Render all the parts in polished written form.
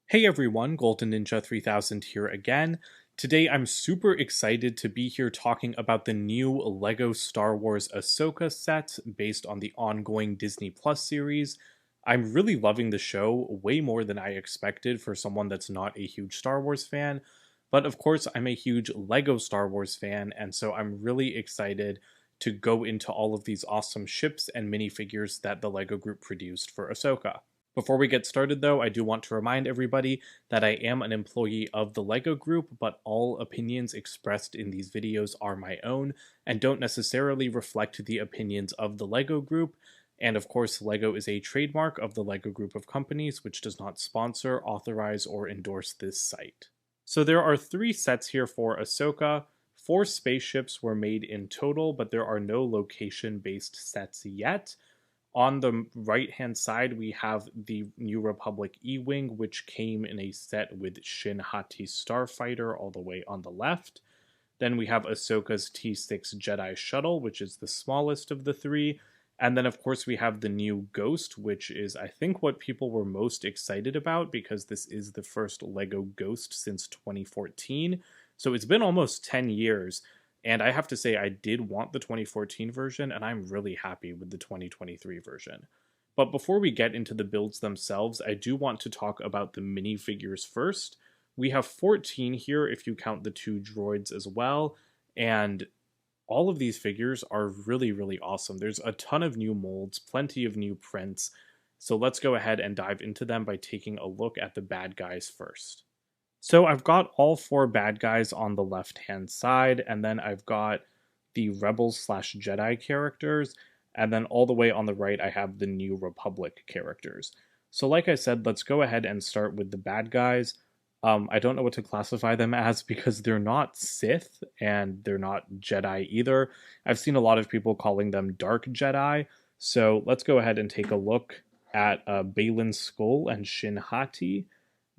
Hey everyone, Golden Ninja 3000 here again. Today I'm super excited to be here talking about the new LEGO Star Wars Ahsoka set based on the ongoing Disney Plus series. I'm really loving the show, way more than I expected for someone that's not a huge Star Wars fan. But of course, I'm a huge LEGO Star Wars fan, and so I'm really excited to go into all of these awesome ships and minifigures that the LEGO group produced for Ahsoka. Before we get started though, I do want to remind everybody that I am an employee of the LEGO Group, but all opinions expressed in these videos are my own and don't necessarily reflect the opinions of the LEGO Group. And of course, LEGO is a trademark of the LEGO Group of companies, which does not sponsor, authorize, or endorse this site. So there are 3 sets here for Ahsoka. 4 spaceships were made in total, but there are no location-based sets yet. On the right-hand side, we have the New Republic E-Wing, which came in a set with Shin Hati Starfighter all the way on the left. Then we have Ahsoka's T-6 Jedi Shuttle, which is the smallest of the 3. And then, of course, we have the new Ghost, which is, I think, what people were most excited about because this is the first LEGO Ghost since 2014. So it's been almost 10 years. And I have to say, I did want the 2014 version, and I'm really happy with the 2023 version. But before we get into the builds themselves, I do want to talk about the minifigures first. We have 14 here if you count the 2 droids as well, and all of these figures are really, really awesome. There's a ton of new molds, plenty of new prints, so let's go ahead and dive into them by taking a look at the bad guys first. So I've got all 4 bad guys on the left-hand side, and then I've got the Rebels/Jedi characters, and then all the way on the right I have the New Republic characters. So like I said, let's go ahead and start with the bad guys. I don't know what to classify them as because they're not Sith, and they're not Jedi either. I've seen a lot of people calling them Dark Jedi, so let's go ahead and take a look at Baylan Skoll and Shin Hati.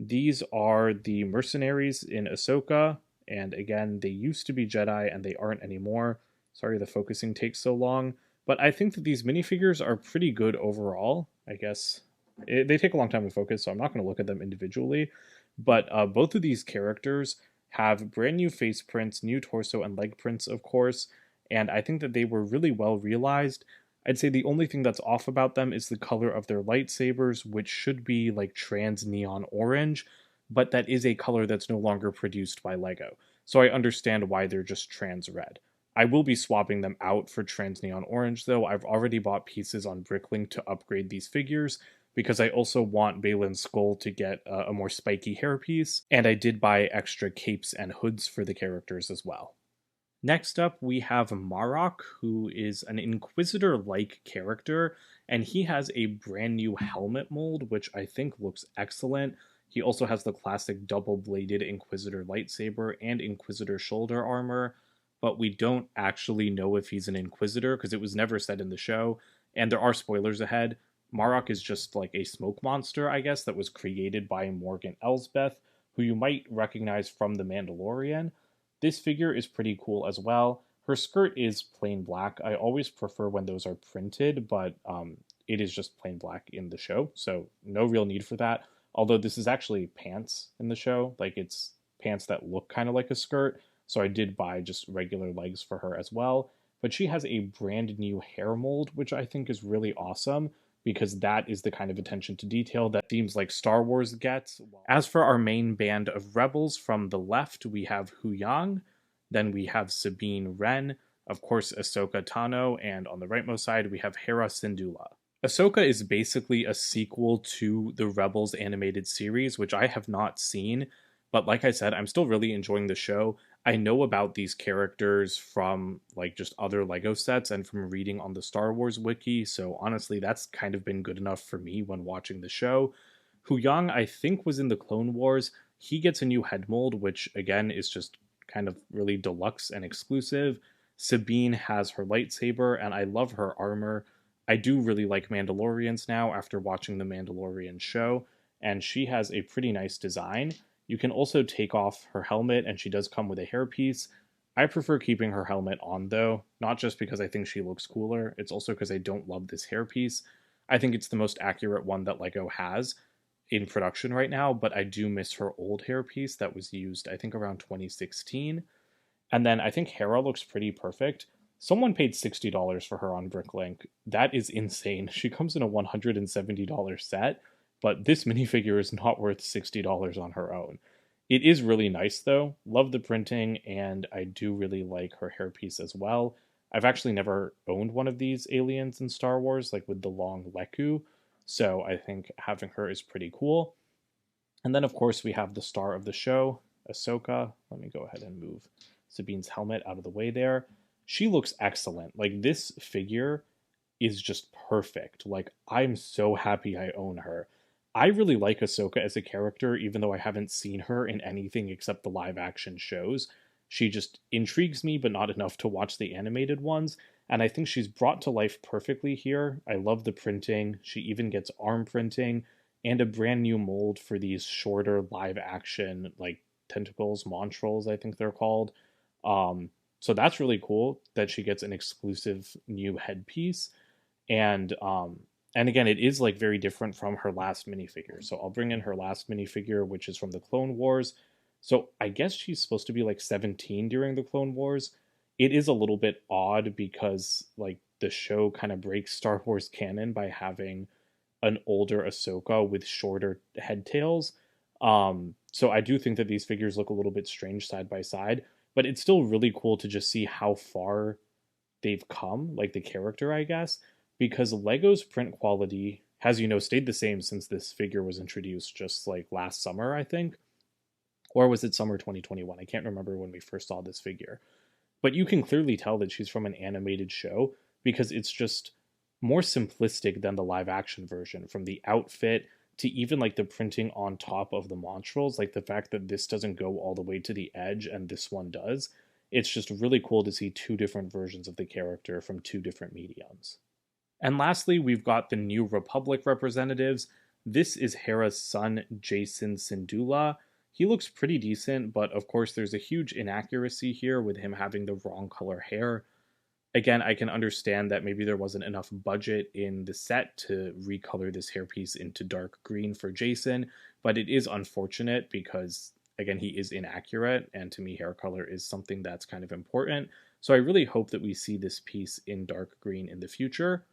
These are the mercenaries in Ahsoka, and again, they used to be Jedi and they aren't anymore. Sorry the focusing takes so long, but I think that these minifigures are pretty good overall. I guess they take a long time to focus, so I'm not going to look at them individually, but both of these characters have brand new face prints, new torso and leg prints, of course, and I think that they were really well realized. I'd say the only thing that's off about them is the color of their lightsabers, which should be like trans neon orange, but that is a color that's no longer produced by LEGO. So I understand why they're just trans red. I will be swapping them out for trans neon orange though. I've already bought pieces on Bricklink to upgrade these figures because I also want Baylan Skoll to get a more spiky hairpiece, and I did buy extra capes and hoods for the characters as well. Next up, we have Marok, who is an Inquisitor-like character, and he has a brand new helmet mold, which I think looks excellent. He also has the classic double-bladed Inquisitor lightsaber and Inquisitor shoulder armor, but we don't actually know if he's an Inquisitor, because it was never said in the show, and there are spoilers ahead. Marok is just like a smoke monster, I guess, that was created by Morgan Elsbeth, who you might recognize from The Mandalorian. This figure is pretty cool as well. Her skirt is plain black. I always prefer when those are printed, but it is just plain black in the show, so no real need for that. Although this is actually pants in the show, like it's pants that look kind of like a skirt, so I did buy just regular legs for her as well. But she has a brand new hair mold, which I think is really awesome, because that is the kind of attention to detail that themes like Star Wars gets. As for our main band of rebels, from the left we have Huyang, then we have Sabine Wren, of course Ahsoka Tano, and on the rightmost side we have Hera Syndulla. Ahsoka is basically a sequel to the Rebels animated series, which I have not seen, but like I said, I'm still really enjoying the show. I know about these characters from like just other LEGO sets and from reading on the Star Wars wiki, so honestly that's kind of been good enough for me when watching the show. Huyang, I think, was in the Clone Wars. He gets a new head mold, which again is just kind of really deluxe and exclusive. Sabine has her lightsaber, and I love her armor. I do really like Mandalorians now after watching the Mandalorian show, and she has a pretty nice design. You can also take off her helmet, and she does come with a hairpiece. I prefer keeping her helmet on though, not just because I think she looks cooler, it's also because I don't love this hairpiece. I think it's the most accurate one that LEGO has. in production right now, but I do miss her old hairpiece that was used, I think, around 2016. And then I think Hera looks pretty perfect. Someone paid $60 for her on Bricklink. That is insane. She comes in a $170 set, but this minifigure is not worth $60 on her own. It is really nice though. Love the printing, and I do really like her hairpiece as well. I've actually never owned one of these aliens in Star Wars, like with the long Leku, so I think having her is pretty cool. And then, of course, we have the star of the show, Ahsoka. Let me go ahead and move Sabine's helmet out of the way there. She looks excellent. Like, this figure is just perfect. Like, I'm so happy I own her. I really like Ahsoka as a character, even though I haven't seen her in anything except the live action shows. She just intrigues me, but not enough to watch the animated ones. And I think she's brought to life perfectly here. I love the printing. She even gets arm printing and a brand new mold for these shorter live action, like tentacles, montrals, I think they're called. So that's really cool that she gets an exclusive new headpiece. And again, it is like very different from her last minifigure. So I'll bring in her last minifigure, which is from the Clone Wars. So I guess she's supposed to be like 17 during the Clone Wars. It is a little bit odd because like the show kind of breaks Star Wars canon by having an older Ahsoka with shorter head tails. So I do think that these figures look a little bit strange side by side, but it's still really cool to just see how far they've come, like the character, I guess, because Lego's print quality has, stayed the same since this figure was introduced just like last summer, I think. Or was it summer 2021? I can't remember when we first saw this figure. But you can clearly tell that she's from an animated show because it's just more simplistic than the live action version, from the outfit to even like the printing on top of the monstrals, like the fact that this doesn't go all the way to the edge and this one does. It's just really cool to see two different versions of the character from two different mediums. And lastly, we've got the New Republic representatives. This is Hera's son, Jason Syndulla. He looks pretty decent, but of course there's a huge inaccuracy here with him having the wrong color hair. Again, I can understand that maybe there wasn't enough budget in the set to recolor this hairpiece into dark green for Jason, but it is unfortunate because, again, he is inaccurate, and to me, hair color is something that's kind of important. So I really hope that we see this piece in dark green in the future.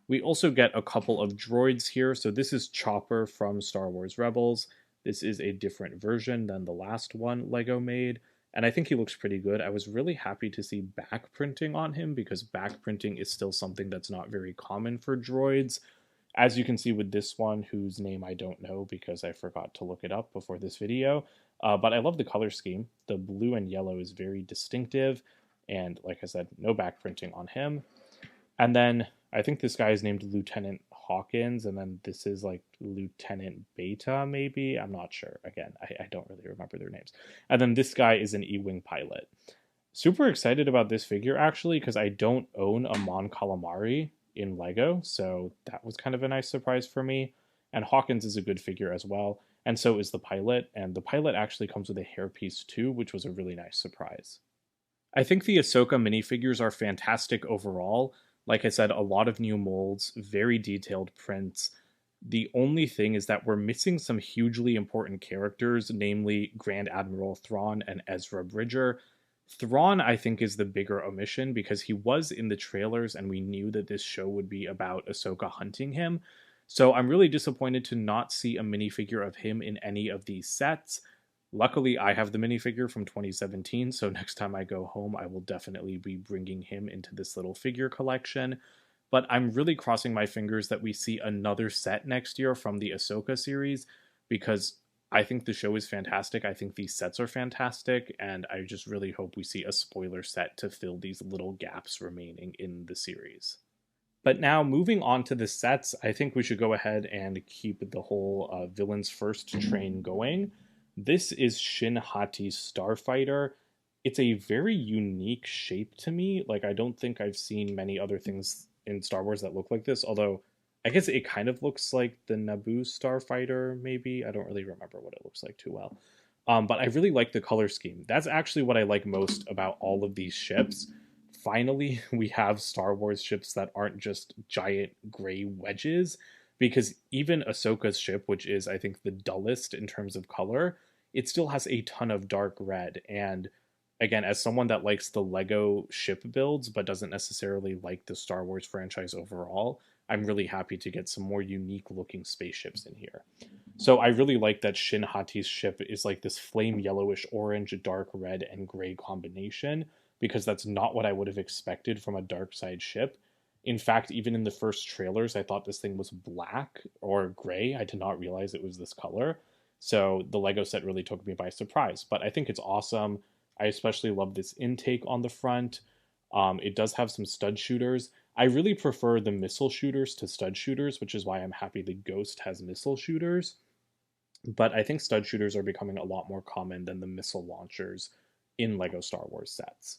We also get a couple of droids here. So this is Chopper from Star Wars Rebels. This is a different version than the last one Lego made, and I think he looks pretty good. I was really happy to see back printing on him because back printing is still something that's not very common for droids. As you can see with this one, whose name I don't know because I forgot to look it up before this video, but I love the color scheme. The blue and yellow is very distinctive, and like I said, no back printing on him. And then I think this guy is named Lieutenant Hawkins, and then this is like Lieutenant Beta, maybe? I'm not sure. Again, I don't really remember their names. And then this guy is an E-Wing pilot. Super excited about this figure, actually, because I don't own a Mon Calamari in Lego, so that was kind of a nice surprise for me. And Hawkins is a good figure as well, and so is the pilot, and the pilot actually comes with a hairpiece too, which was a really nice surprise. I think the Ahsoka minifigures are fantastic overall. Like I said, a lot of new molds, very detailed prints. The only thing is that we're missing some hugely important characters, namely Grand Admiral Thrawn and Ezra Bridger. Thrawn, I think, is the bigger omission because he was in the trailers and we knew that this show would be about Ahsoka hunting him. So I'm really disappointed to not see a minifigure of him in any of these sets. Luckily, I have the minifigure from 2017, so next time I go home, I will definitely be bringing him into this little figure collection. But I'm really crossing my fingers that we see another set next year from the Ahsoka series, because I think the show is fantastic, I think these sets are fantastic, and I just really hope we see a spoiler set to fill these little gaps remaining in the series. But now, moving on to the sets, I think we should go ahead and keep the whole Villains First train going. This is Shin Hati's Starfighter. It's a very unique shape to me. Like, I don't think I've seen many other things in Star Wars that look like this, although I guess it kind of looks like the Naboo Starfighter, maybe. I don't really remember what it looks like too well. But I really like the color scheme. That's actually what I like most about all of these ships. Finally, we have Star Wars ships that aren't just giant gray wedges, because even Ahsoka's ship, which is I think the dullest in terms of color, it still has a ton of dark red. And again, as someone that likes the Lego ship builds but doesn't necessarily like the Star Wars franchise overall, I'm really happy to get some more unique looking spaceships in here. So I really like that Shin Hati's ship is like this flame yellowish orange, dark red, and gray combination, because that's not what I would have expected from a dark side ship. In fact, even in the first trailers, I thought this thing was black or gray. I did not realize it was this color. So the Lego set really took me by surprise. But I think it's awesome. I especially love this intake on the front. It does have some stud shooters. I really prefer the missile shooters to stud shooters, which is why I'm happy the Ghost has missile shooters. But I think stud shooters are becoming a lot more common than the missile launchers in Lego Star Wars sets.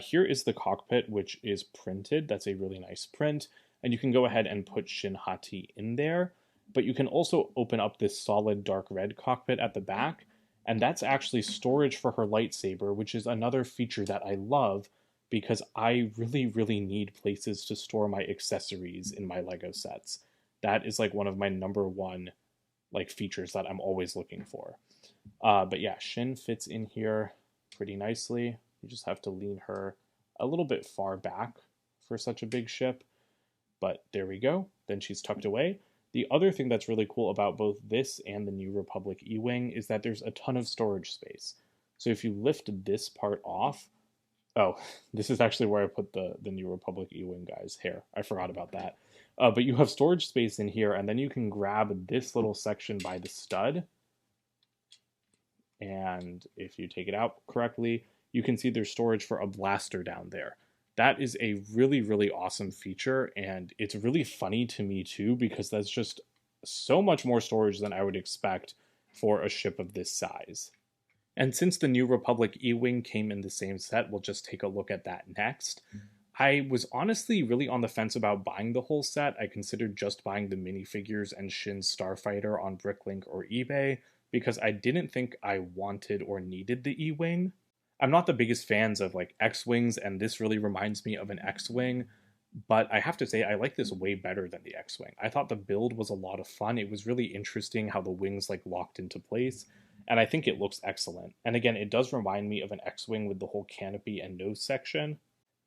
Here is the cockpit, which is printed. That's a really nice print. And you can go ahead and put Shin Hati in there. But you can also open up this solid dark red cockpit at the back. And that's actually storage for her lightsaber, which is another feature that I love because I really, really need places to store my accessories in my Lego sets. That is like one of my number one like features that I'm always looking for. But yeah, Shin fits in here pretty nicely. You just have to lean her a little bit far back for such a big ship. But there we go. Then she's tucked away. The other thing that's really cool about both this and the New Republic E-Wing is that there's a ton of storage space. So if you lift this part off, oh, this is actually where I put the New Republic E-Wing guys here. I forgot about that. But you have storage space in here, and then you can grab this little section by the stud. And if you take it out correctly, you can see there's storage for a blaster down there. That is a really, really awesome feature, and it's really funny to me too, because that's just so much more storage than I would expect for a ship of this size. And since the New Republic E-Wing came in the same set, we'll just take a look at that next. I was honestly really on the fence about buying the whole set. I considered just buying the minifigures and Shin's Starfighter on Bricklink or eBay, because I didn't think I wanted or needed the E-Wing. I'm not the biggest fans of like X-Wings, and this really reminds me of an X-Wing, but I have to say I like this way better than the X-Wing. I thought the build was a lot of fun. It was really interesting how the wings like locked into place, and I think it looks excellent. And again, it does remind me of an X-Wing with the whole canopy and nose section,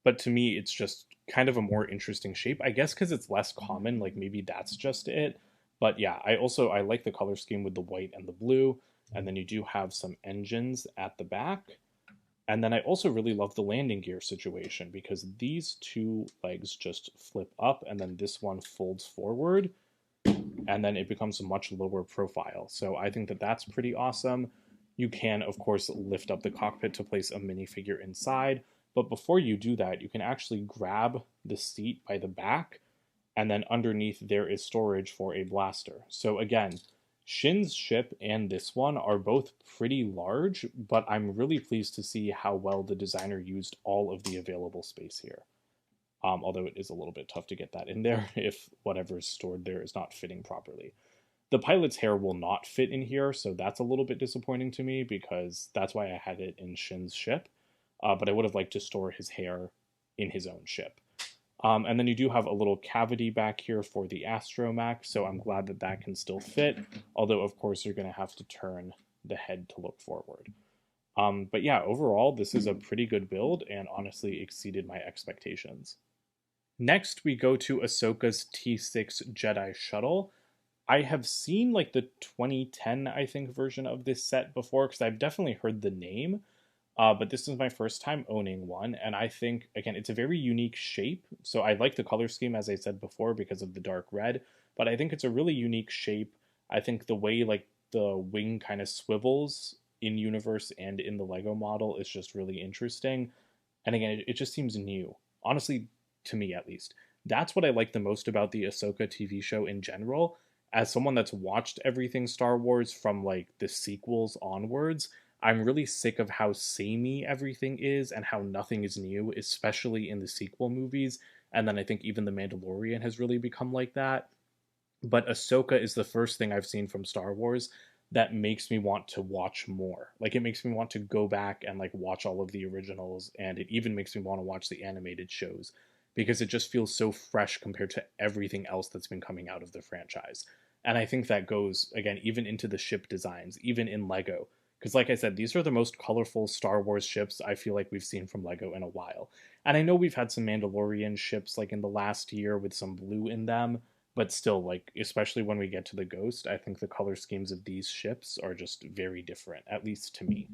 but to me it's just kind of a more interesting shape. I guess because it's less common, like maybe that's just it. But yeah, I like the color scheme with the white and the blue, and then you do have some engines at the back. And then I also really love the landing gear situation, because these two legs just flip up and then this one folds forward, and then it becomes a much lower profile. So I think that that's pretty awesome. You can, of course, lift up the cockpit to place a minifigure inside, but before you do that, you can actually grab the seat by the back, and then underneath there is storage for a blaster. So again, Shin's ship and this one are both pretty large, but I'm really pleased to see how well the designer used all of the available space here. Although it is a little bit tough to get that in there if whatever is stored there is not fitting properly. The pilot's hair will not fit in here, so that's a little bit disappointing to me, because that's why I had it in Shin's ship. But I would have liked to store his hair in his own ship. And then you do have a little cavity back here for the astromech, so I'm glad that that can still fit, although of course you're going to have to turn the head to look forward. But yeah, overall, this is a pretty good build and honestly exceeded my expectations. Next, we go to Ahsoka's T-6 Jedi Shuttle. I have seen like the 2010, I think, version of this set before, because I've definitely heard the name. But this is my first time owning one, and I think, again, it's a very unique shape. So I like the color scheme, as I said before, because of the dark red, but I think it's a really unique shape. I think the way like the wing kind of swivels in universe and in the Lego model is just really interesting. And again, it just seems new, honestly, to me at least. That's what I like the most about the Ahsoka TV show in general. As someone that's watched everything Star Wars from like the sequels onwards, I'm really sick of how samey everything is and how nothing is new, especially in the sequel movies. And then I think even The Mandalorian has really become like that. But Ahsoka is the first thing I've seen from Star Wars that makes me want to watch more. Like, it makes me want to go back and like watch all of the originals, and it even makes me want to watch the animated shows, because it just feels so fresh compared to everything else that's been coming out of the franchise. And I think that goes, again, even into the ship designs, even in Lego. Because, like I said, these are the most colorful Star Wars ships I feel like we've seen from Lego in a while. And I know we've had some Mandalorian ships like in the last year with some blue in them, but still, like, especially when we get to the Ghost, I think the color schemes of these ships are just very different, at least to me.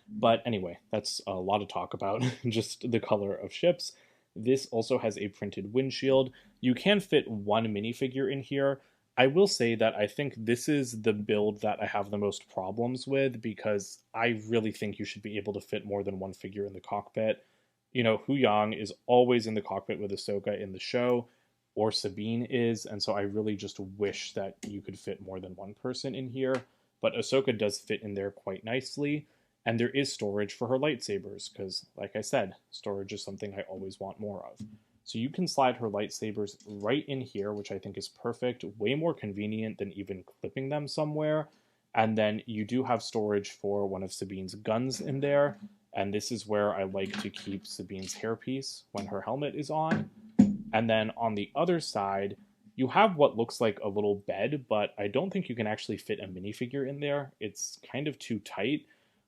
But anyway, that's a lot of talk about just the color of ships. This also has a printed windshield. You can fit one minifigure in here. I will say that I think this is the build that I have the most problems with because I really think you should be able to fit more than one figure in the cockpit. You know, Hu Yang is always in the cockpit with Ahsoka in the show, or Sabine is, and so I really just wish that you could fit more than one person in here. But Ahsoka does fit in there quite nicely. And there is storage for her lightsabers, because, like I said, storage is something I always want more of. So you can slide her lightsabers right in here, which I think is perfect, way more convenient than even clipping them somewhere. And then you do have storage for one of Sabine's guns in there, and this is where I like to keep Sabine's hairpiece when her helmet is on. And then on the other side, you have what looks like a little bed, but I don't think you can actually fit a minifigure in there. It's kind of too tight.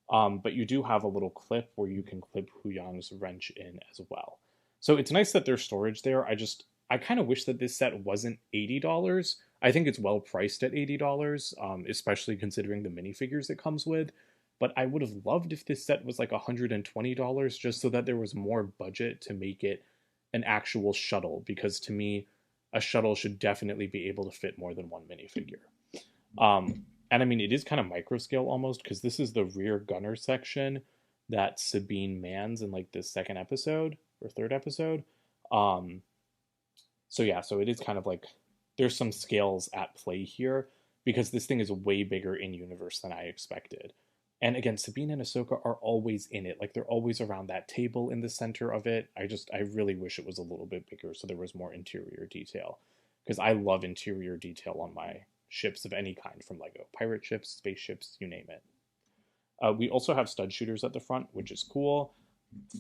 But you do have a little clip where you can clip Hu Yang's wrench in as well. So it's nice that there's storage there. I kind of wish that this set wasn't $80. I think it's well priced at $80, especially considering the minifigures it comes with. But I would have loved if this set was like $120 just so that there was more budget to make it an actual shuttle. Because to me, a shuttle should definitely be able to fit more than one minifigure. And I mean, it is kind of micro scale almost because this is the rear gunner section that Sabine mans in like this second episode or third episode. Um, so yeah, so it is kind of like there's some scales at play here because this thing is way bigger in universe than I expected. And again, Sabine and Ahsoka are always in it. Like they're always around that table in the center of it. I really wish it was a little bit bigger so there was more interior detail because I love interior detail on my ships of any kind from Lego. Pirate ships, spaceships, you name it. We also have stud shooters at the front, which is cool.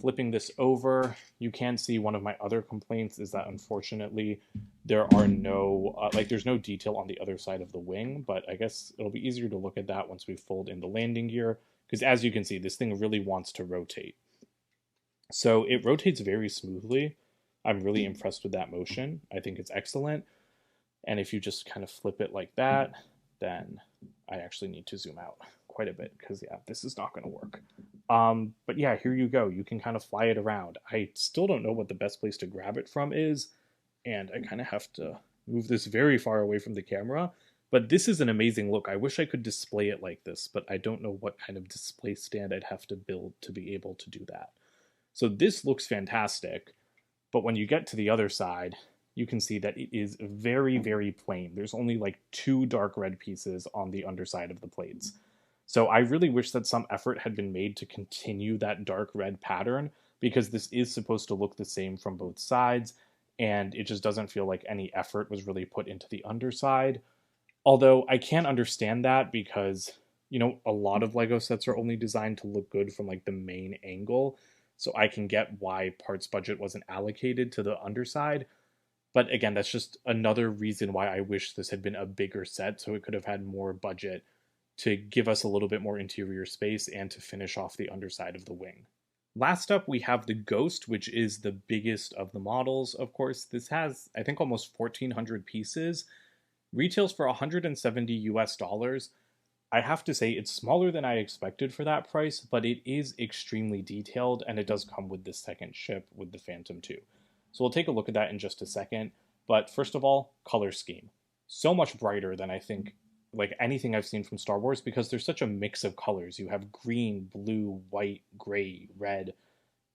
Flipping this over, you can see one of my other complaints is that unfortunately there are no, there's no detail on the other side of the wing, but I guess it'll be easier to look at that once we fold in the landing gear, because as you can see, this thing really wants to rotate. So it rotates very smoothly. I'm really impressed with that motion. I think it's excellent. And if you just kind of flip it like that, then I actually need to zoom out quite a bit because, yeah, this is not going to work. But yeah, here you go. You can kind of fly it around. I still don't know what the best place to grab it from is, and I kind of have to move this very far away from the camera. But this is an amazing look. I wish I could display it like this, but I don't know what kind of display stand I'd have to build to be able to do that. So this looks fantastic, but when you get to the other side, you can see that it is very, very plain. There's only like 2 dark red pieces on the underside of the plates. So I really wish that some effort had been made to continue that dark red pattern because this is supposed to look the same from both sides, and it just doesn't feel like any effort was really put into the underside. Although I can understand that because, you know, a lot of Lego sets are only designed to look good from like the main angle. So I can get why parts budget wasn't allocated to the underside. But again, that's just another reason why I wish this had been a bigger set so it could have had more budget to give us a little bit more interior space and to finish off the underside of the wing. Last up, we have the Ghost, which is the biggest of the models. Of course, this has, I think, almost 1,400 pieces. Retails for 170 US dollars. I have to say it's smaller than I expected for that price, but it is extremely detailed, and it does come with the second ship with the Phantom 2. So we'll take a look at that in just a second. But first of all, color scheme. So much brighter than I think like anything I've seen from Star Wars because there's such a mix of colors. You have green, blue, white, gray, red.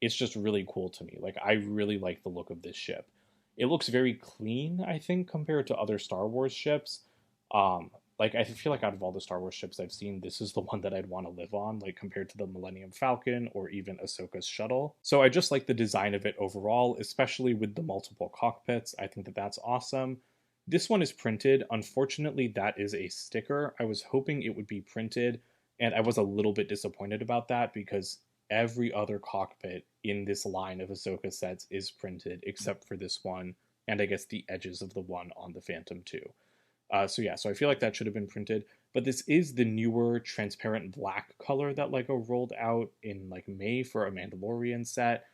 It's just really cool to me. Like I really like the look of this ship. It looks very clean, I think, compared to other Star Wars ships. Like I feel like out of all the Star Wars ships I've seen, this is the one that I'd want to live on, like compared to the Millennium Falcon or even Ahsoka's shuttle. So I just like the design of it overall, especially with the multiple cockpits. I think that that's awesome. This one is printed. Unfortunately, that is a sticker. I was hoping it would be printed, and I was a little bit disappointed about that because every other cockpit in this line of Ahsoka sets is printed except for this one, and I guess the edges of the one on the Phantom 2. So yeah, so I feel like that should have been printed. But this is the newer transparent black color that Lego rolled out in like May for a Mandalorian set.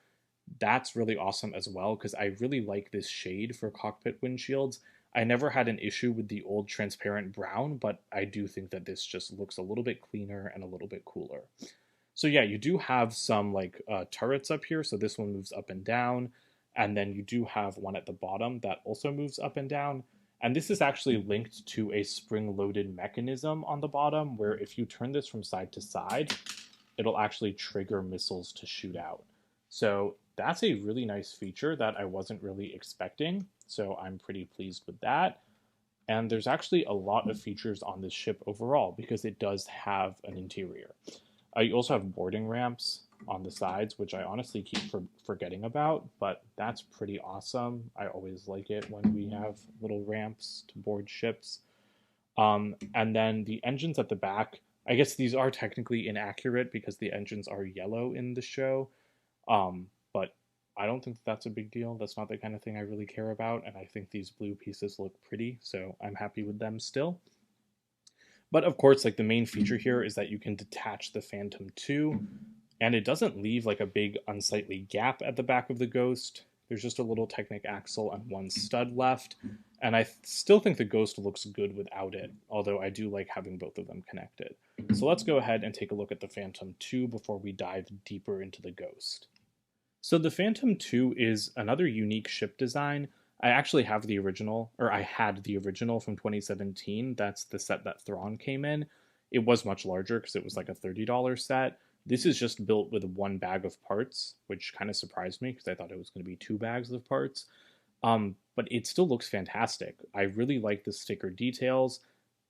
That's really awesome as well because I really like this shade for cockpit windshields. I never had an issue with the old transparent brown, but I do think that this just looks a little bit cleaner and a little bit cooler. So yeah, you do have some like turrets up here. So this one moves up and down. And then you do have one at the bottom that also moves up and down. And this is actually linked to a spring-loaded mechanism on the bottom where if you turn this from side to side, it'll actually trigger missiles to shoot out. So that's a really nice feature that I wasn't really expecting. So I'm pretty pleased with that. And there's actually a lot of features on this ship overall because it does have an interior. You also have boarding ramps on the sides, which I honestly keep forgetting about, but that's pretty awesome. I always like it when we have little ramps to board ships. And then the engines at the back, I guess these are technically inaccurate because the engines are yellow in the show, but I don't think that's a big deal. That's not the kind of thing I really care about, and I think these blue pieces look pretty, so I'm happy with them still. But of course, like the main feature here is that you can detach the Phantom 2, and it doesn't leave like a big unsightly gap at the back of the Ghost. There's just a little Technic axle and one stud left, and I still think the Ghost looks good without it, although I do like having both of them connected. So let's go ahead and take a look at the Phantom 2 before we dive deeper into the Ghost. So the Phantom 2 is another unique ship design. I actually have the original, or I had the original from 2017. That's the set that Thrawn came in. It was much larger because it was like a $30 set. This is just built with one bag of parts, which kind of surprised me because I thought it was going to be 2 bags of parts. But it still looks fantastic. I really like the sticker details.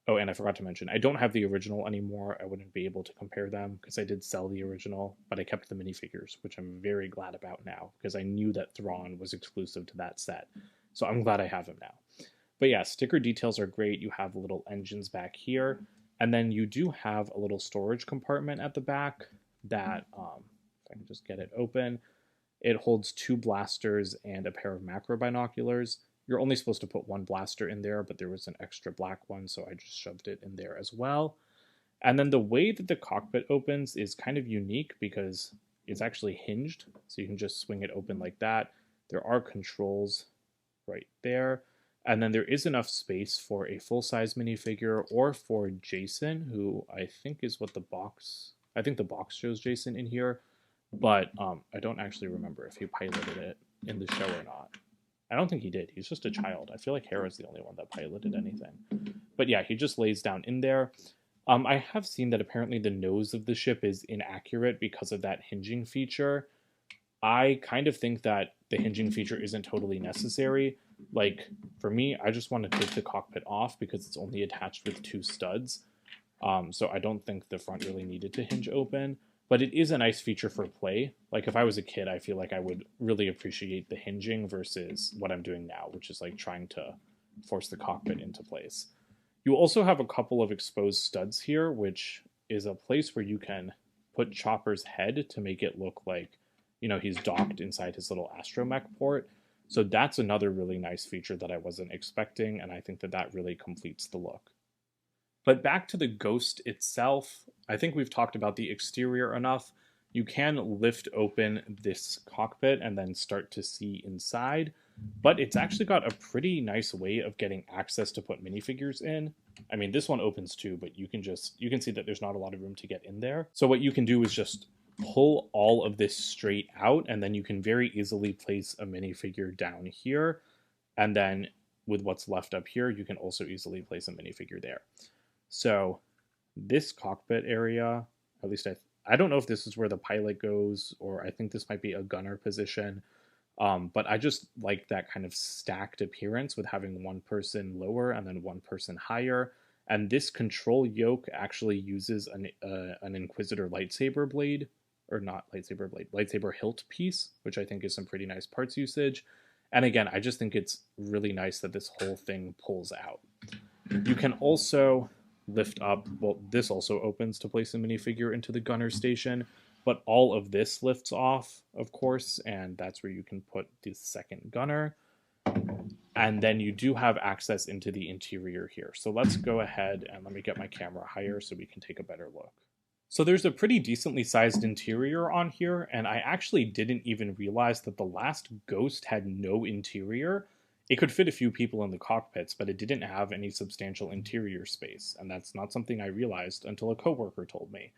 Oh, and I forgot to mention, I don't have the original anymore. I wouldn't be able to compare them because I did sell the original, but I kept the minifigures, which I'm very glad about now because I knew that Thrawn was exclusive to that set. So I'm glad I have him now. But yeah, sticker details are great. You have little engines back here, and then you do have a little storage compartment at the back that, if I can just get it open, it holds 2 blasters and a pair of macro binoculars. You're only supposed to put 1 blaster in there, but there was an extra black one, so I just shoved it in there as well. And then the way that the cockpit opens is kind of unique because it's actually hinged, so you can just swing it open like that. There are controls right there. And then there is enough space for a full-size minifigure or for Jason, who I think is what the box... I think the box shows Jason in here, but I don't actually remember if he piloted it in the show or not. I don't think he did. He's just a child. I feel like Hera's the only one that piloted anything. But yeah, he just lays down in there. I have seen that apparently the nose of the ship is inaccurate because of that hinging feature. I kind of think that the hinging feature isn't totally necessary. Like, for me, I just want to take the cockpit off because it's only attached with 2 studs. So I don't think the front really needed to hinge open. But it is a nice feature for play. Like, if I was a kid, I feel like I would really appreciate the hinging versus what I'm doing now, which is like trying to force the cockpit into place. You also have a couple of exposed studs here, which is a place where you can put Chopper's head to make it look like, you know, he's docked inside his little astromech port. So that's another really nice feature that I wasn't expecting, and I think that that really completes the look. But back to the Ghost itself, I think we've talked about the exterior enough. You can lift open this cockpit and then start to see inside, but it's actually got a pretty nice way of getting access to put minifigures in. I mean, this one opens too, but you can see that there's not a lot of room to get in there. So what you can do is just pull all of this straight out, and then you can very easily place a minifigure down here. And then with what's left up here, you can also easily place a minifigure there. So this cockpit area, at least I don't know if this is where the pilot goes, or I think this might be a gunner position. But I just like that kind of stacked appearance with having one person lower and then one person higher. And this control yoke actually uses an Inquisitor lightsaber blade, or not lightsaber blade, lightsaber hilt piece, which I think is some pretty nice parts usage. And again, I just think it's really nice that this whole thing pulls out. You can also lift up. Well, this also opens to place a minifigure into the gunner station, but all of this lifts off, of course, and that's where you can put the second gunner. And then you do have access into the interior here. So let's go ahead and let me get my camera higher so we can take a better look. So there's a pretty decently sized interior on here, and I actually didn't even realize that the last Ghost had no interior. It could fit a few people in the cockpits, but it didn't have any substantial interior space, and that's not something I realized until a coworker told me.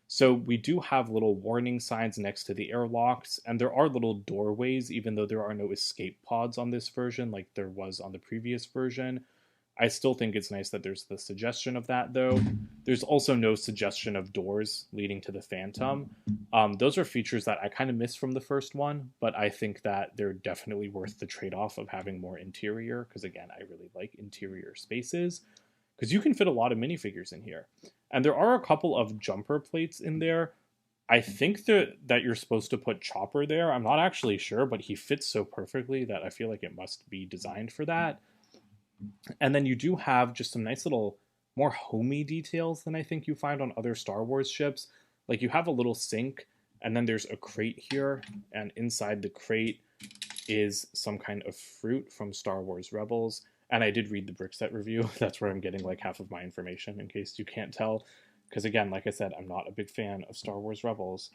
So we do have little warning signs next to the airlocks, and there are little doorways, even though there are no escape pods on this version like there was on the previous version. I still think it's nice that there's the suggestion of that, though. There's also no suggestion of doors leading to the Phantom. Those are features that I kind of miss from the first one, but I think that they're definitely worth the trade-off of having more interior, because again, I really like interior spaces, because you can fit a lot of minifigures in here. And there are a couple of jumper plates in there. I think that you're supposed to put Chopper there. I'm not actually sure, but he fits so perfectly that I feel like it must be designed for that. And then you do have just some nice little, more homey details than I think you find on other Star Wars ships. Like you have a little sink, and then there's a crate here, and inside the crate is some kind of fruit from Star Wars Rebels. And I did read the Brickset review. That's where I'm getting like half of my information, in case you can't tell. Because again, like I said, I'm not a big fan of Star Wars Rebels.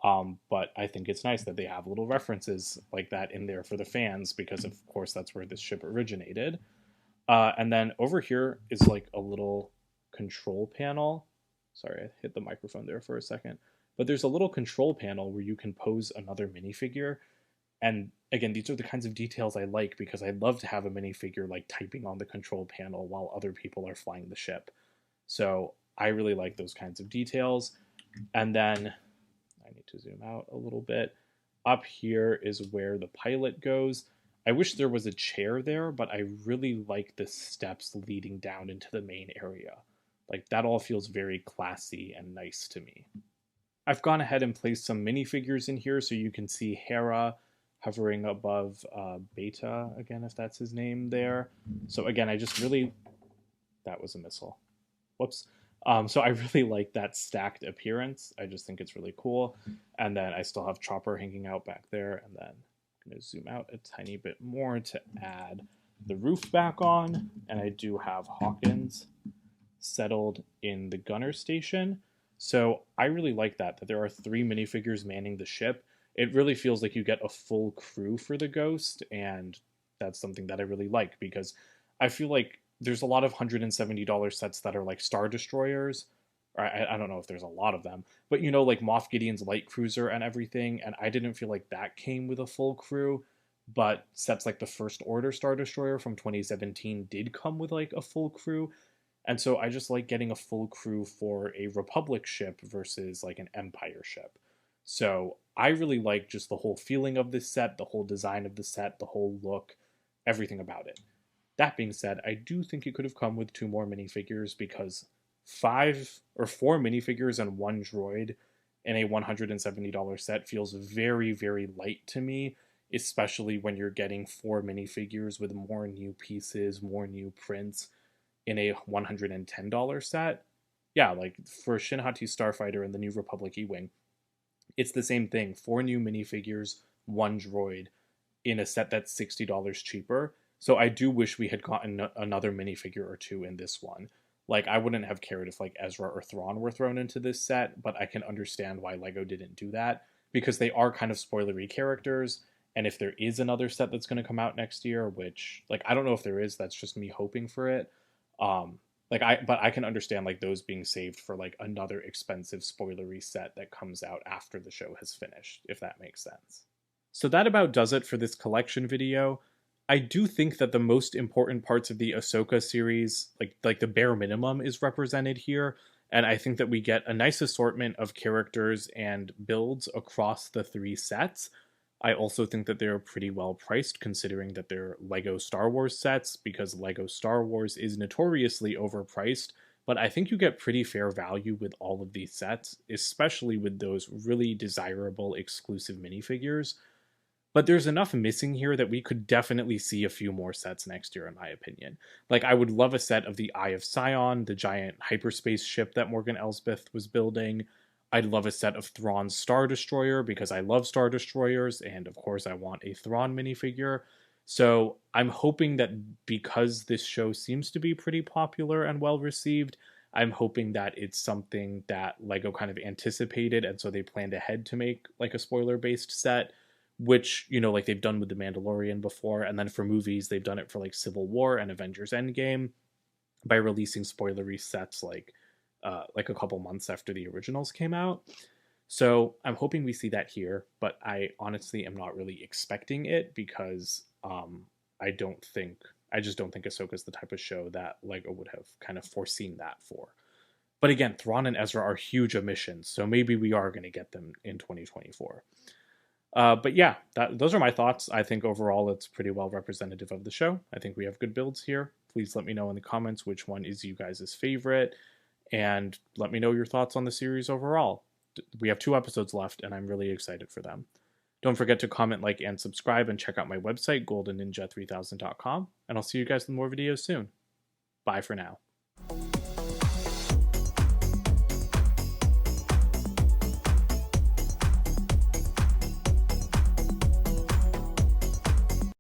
But I think it's nice that they have little references like that in there for the fans, because of course that's where this ship originated. And then over here is like a little control panel. Sorry, I hit the microphone there for a second. But there's a little control panel where you can pose another minifigure. And again, these are the kinds of details I like, because I'd love to have a minifigure like typing on the control panel while other people are flying the ship. So I really like those kinds of details. And then I need to zoom out a little bit. Up here is where the pilot goes. I wish there was a chair there, but I really like the steps leading down into the main area. Like that all feels very classy and nice to me. I've gone ahead and placed some minifigures in here so you can see Hera hovering above Beta, again, if that's his name there. So again, I just really... That was a missile. Whoops. So I really like that stacked appearance. I just think it's really cool. And then I still have Chopper hanging out back there, and then I'm going to zoom out a tiny bit more to add the roof back on, and I do have Hawkins settled in the gunner station. So I really like that there are 3 minifigures manning the ship. It really feels like you get a full crew for the Ghost, and that's something that I really like, because I feel like there's a lot of $170 sets that are like Star Destroyers. I don't know if there's a lot of them, but you know, like Moff Gideon's light cruiser and everything, and I didn't feel like that came with a full crew, but sets like the First Order Star Destroyer from 2017 did come with like a full crew, and so I just like getting a full crew for a Republic ship versus like an Empire ship. So I really like just the whole feeling of this set, the whole design of the set, the whole look, everything about it. That being said, I do think it could have come with 2 more minifigures, because 5 or 4 minifigures and 1 droid in a $170 set feels very, very light to me, especially when you're getting 4 minifigures with more new pieces, more new prints in a $110 set. Yeah, like for Shin Hati Starfighter and the New Republic E-Wing, it's the same thing. 4 new minifigures, 1 droid in a set that's $60 cheaper. So I do wish we had gotten another minifigure or 2 in this one. Like, I wouldn't have cared if like Ezra or Thrawn were thrown into this set, but I can understand why LEGO didn't do that, because they are kind of spoilery characters. And if there is another set that's going to come out next year, which like I don't know if there is, that's just me hoping for it. But I can understand like those being saved for like another expensive spoilery set that comes out after the show has finished, if that makes sense. So that about does it for this collection video. I do think that the most important parts of the Ahsoka series, like the bare minimum, is represented here, and I think that we get a nice assortment of characters and builds across the 3 sets. I also think that they're pretty well priced, considering that they're LEGO Star Wars sets, because LEGO Star Wars is notoriously overpriced, but I think you get pretty fair value with all of these sets, especially with those really desirable exclusive minifigures. But there's enough missing here that we could definitely see a few more sets next year, in my opinion. Like, I would love a set of the Eye of Sion, the giant hyperspace ship that Morgan Elsbeth was building. I'd love a set of Thrawn's Star Destroyer because I love Star Destroyers, and of course, I want a Thrawn minifigure. So I'm hoping that because this show seems to be pretty popular and well received, I'm hoping that it's something that Lego kind of anticipated, and so they planned ahead to make like a spoiler based set, which, you know, like they've done with The Mandalorian before. And then for movies, they've done it for like Civil War and Avengers Endgame by releasing spoilery sets like a couple months after the originals came out. So I'm hoping we see that here, but I honestly am not really expecting it because I just don't think Ahsoka's the type of show that Lego would have kind of foreseen that for. But again, Thrawn and Ezra are huge omissions, so maybe we are going to get them in 2024. But yeah, those are my thoughts. I think overall it's pretty well representative of the show. I think we have good builds here. Please let me know in the comments which one is you guys' favorite, and let me know your thoughts on the series overall. We have 2 episodes left, and I'm really excited for them. Don't forget to comment, like, and subscribe, and check out my website, goldenninja3000.com, and I'll see you guys in more videos soon. Bye for now.